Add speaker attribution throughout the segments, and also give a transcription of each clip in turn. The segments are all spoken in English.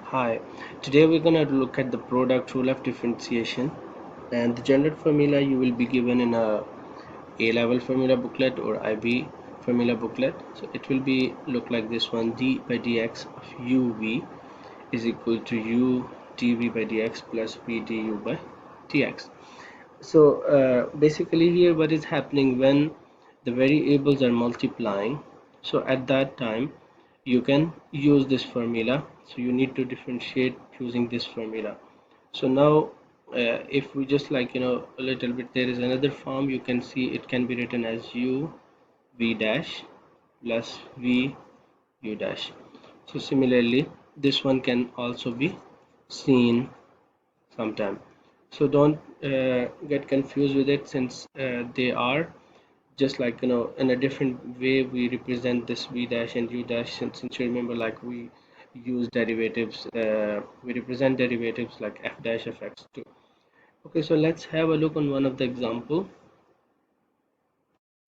Speaker 1: Hi, today we're going to look at the product rule of differentiation, and the general formula you will be given in a A-level formula booklet or IB formula booklet. So it will be look like this one: d by dx of uv is equal to u dv by dx plus v du by dx. So basically here what is happening when the variables are multiplying, so at that time you can use this formula. So you need to differentiate using this formula. So now if we just a little bit, there is another form. You can see it can be written as u v dash plus v u dash. So similarly this one can also be seen sometime. So don't get confused with it, since they are just in a different way we represent this v dash and u dash. Since you remember, like we use derivatives, we represent derivatives like f dash of x2. Okay, so let's have a look on one of the example.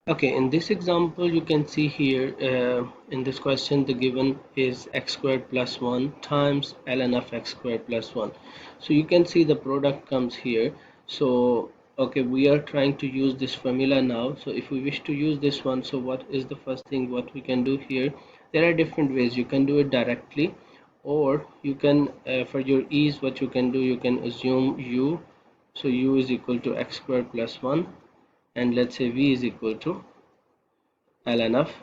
Speaker 1: Okay, in this example you can see here, in this question the given is x squared plus 1 times ln of x squared plus 1. So you can see the product comes here. So okay, we are trying to use this formula now. So if we wish to use this one, so what is the first thing what we can do here? There are different ways. You can do it directly, or you can for your ease, what you can do, you can assume u. So u is equal to x squared plus 1, and let's say v is equal to ln of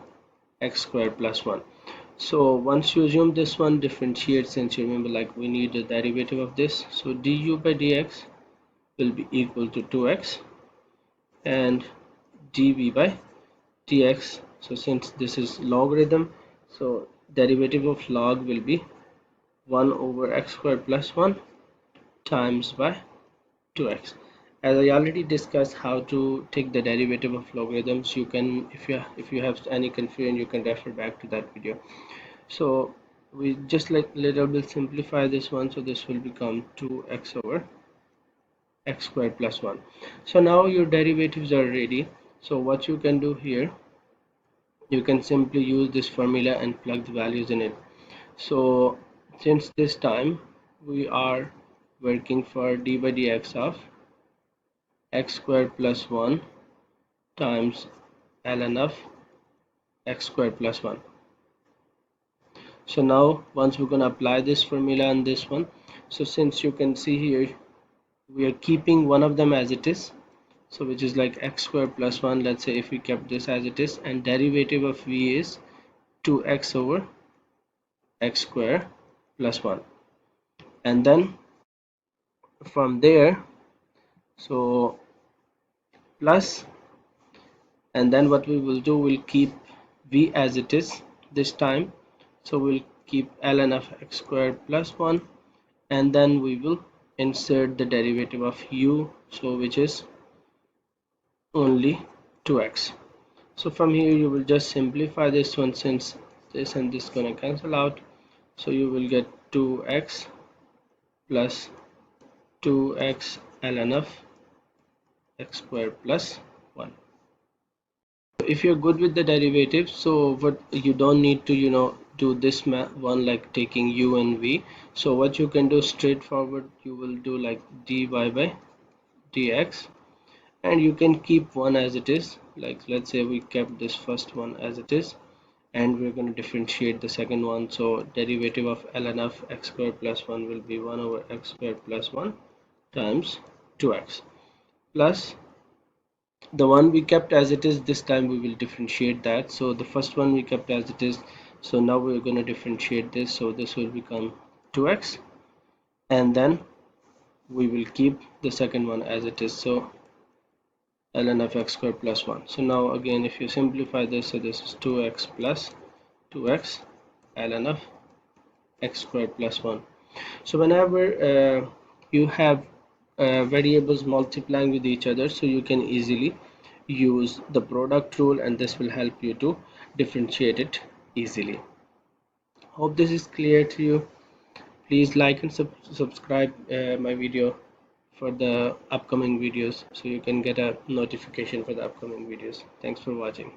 Speaker 1: x squared plus 1. So once you assume this one, differentiate, since you remember like we need the derivative of this. So du by dx will be equal to 2x, and dv by dx, so since this is logarithm, so derivative of log will be 1 over x squared plus 1 times by 2x. As I already discussed how to take the derivative of logarithms, you can, if you have any confusion, you can refer back to that video. So we just like little bit simplify this one, so this will become 2x over x squared plus 1. So now your derivatives are ready. So what you can do here, you can simply use this formula and plug the values in it. So since this time we are working for d by dx of x squared plus 1 times ln of x squared plus 1. So now once we're going to apply this formula on this one, so since you can see here we are keeping one of them as it is, so which is like x squared plus 1. Let's say if we kept this as it is, and derivative of v is 2x over x squared plus 1, and then from there, so plus, and then what we will do, we'll keep v as it is this time. So we'll keep ln of x squared plus 1, and then we will insert the derivative of u, so which is only 2x. So from here you will just simplify this one, since this and this gonna cancel out. So you will get 2x plus 2x ln of x squared plus 1. If you're good with the derivative, so what you don't need to do this one like taking u and v. So what you can do straightforward, you will do like dy by dx, and you can keep one as it is. Like let's say we kept this first one as it is, and we're going to differentiate the second one. So derivative of ln of x squared plus 1 will be 1 over x squared plus 1 times 2x, plus the one we kept as it is. This time we will differentiate that. So the first one we kept as it is, so now we're going to differentiate this, so this will become 2x, and then we will keep the second one as it is, so ln of x squared plus 1. So now again if you simplify this, so this is 2x plus 2x ln of x squared plus 1. So whenever you have variables multiplying with each other, so you can easily use the product rule, and this will help you to differentiate it easily. Hope this is clear to you. Please like and subscribe my video for the upcoming videos, so you can get a notification for the upcoming videos. Thanks for watching.